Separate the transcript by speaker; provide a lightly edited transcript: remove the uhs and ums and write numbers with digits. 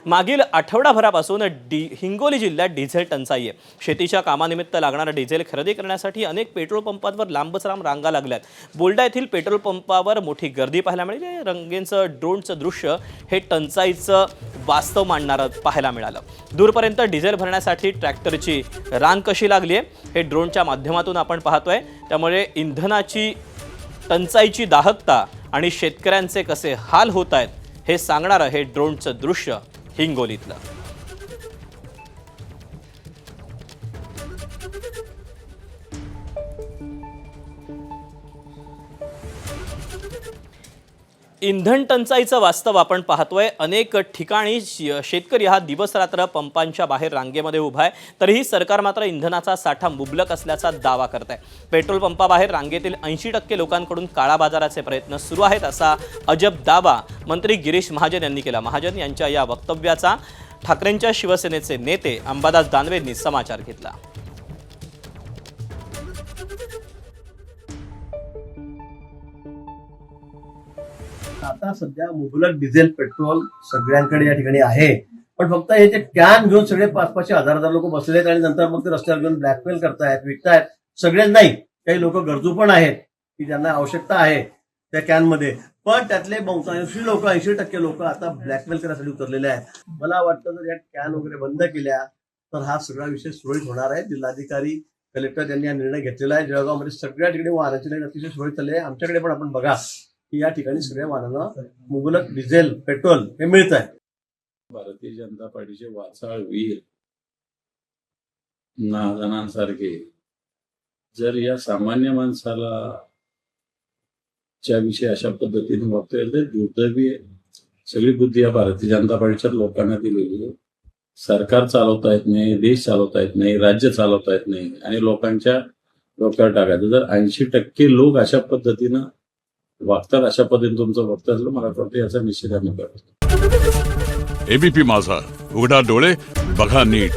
Speaker 1: मागील आठवडाभरापासून हिंगोली जिल्ह्यात डिझेल टंचाई आहे। शेतीच्या कामानिमित्त लागणारा डिझेल खरेदी करण्यासाठी अनेक पेट्रोल पंपांवर लांबच लांब रांगा लागल्यात। बोल्डा येथील पेट्रोल पंपावर मोठी गर्दी पाहायला मिळाली। रंगींचं ड्रोनचं दृश्य हे टंचाईचं वास्तव मांडणारं पाहायला मिळालं। दूरपर्यंत डिझेल भरण्यासाठी ट्रॅक्टरची रांग कशी लागली आहे हे ड्रोनच्या माध्यमातून आपण पाहतोय। त्यामुळे इंधनाची टंचाईची दाहकता आणि शेतकऱ्यांचे कसे हाल होत आहेत हे सांगणारं हे ड्रोनचं दृश्य हिंगोलीतलं। इंधन टंचाईचं वास्तव आपण पाहतोय। अनेक ठिकाणी शेतकरी हा दिवस रात्र पंपांच्या बाहेर रांगेमध्ये उभा आहे, तरीही सरकार मात्र इंधनाचा साठा मुबलक असल्याचा दावा करत आहे। पेट्रोल पंपाबाहेर रांगेतील 80% लोकांकडून काळा बाजाराचे प्रयत्न सुरू आहेत असा अजब दावा मंत्री गिरीश महाजन यांनी केला। महाजन यांच्या या वक्तव्याचा ठाकरेंच्या शिवसेनेचे नेते अंबादास दानवेंनी समाचार घेतला।
Speaker 2: आता सध्या मुबलक डिझेल पेट्रोल सगळ्यांकडे या ठिकाणी आहे, पण फक्त हे जे कॅन घेऊन सगळे 500-500 हजार लोक बसलेत आणि नंतर मग ते रस्त्यावर घेऊन ब्लॅकमेल करतायत, विकतायत। सगळे नाही, काही लोक गरजू पण आहेत की ज्यांना आवश्यकता आहे त्या कॅनमध्ये, पण त्यातले बहुतांशी लोक 80% लोक आता ब्लॅकमेल करण्यासाठी उतरलेले आहेत। मला वाटतं जर या कॅन वगैरे बंद केल्या तर हा सगळा विषय सुरळीत होणार आहे। जिल्हाधिकारी कलेक्टर यांनी हा निर्णय घेतलेला आहे। जळगावमध्ये सगळ्या ठिकाणी वाहनाची लाईन अतिशय सुरळीत चालली आहे। आमच्याकडे पण आपण बघा की या ठिकाणी सगळ्या वाहनांना मुबलक डिझेल पेट्रोल हे मिळत आहे।
Speaker 3: भारतीय जनता पार्टीचे वाचाळ वीर नादानांसारखे जर या सामान्य माणसाला च्या विषयी अशा पद्धतीने वागता येईल तर दुर्दैवी आहे। सगळी बुद्धी या भारतीय जनता पार्टीच्या लोकांना दिलेली आहे। सरकार चालवता येत नाही, देश चालवता येत नाही, राज्य चालवता येत नाही आणि लोकांच्या डोक्यावर टाकायचं। जर 80% लोक अशा पद्धतीनं वागतात, अशा पद्धतीने तुमचं वक्तव्य असलं, मला वाटतं याचा निश्चित आम्ही करतो।
Speaker 4: एबीपी माझा, उघडा डोळे बघा नीट।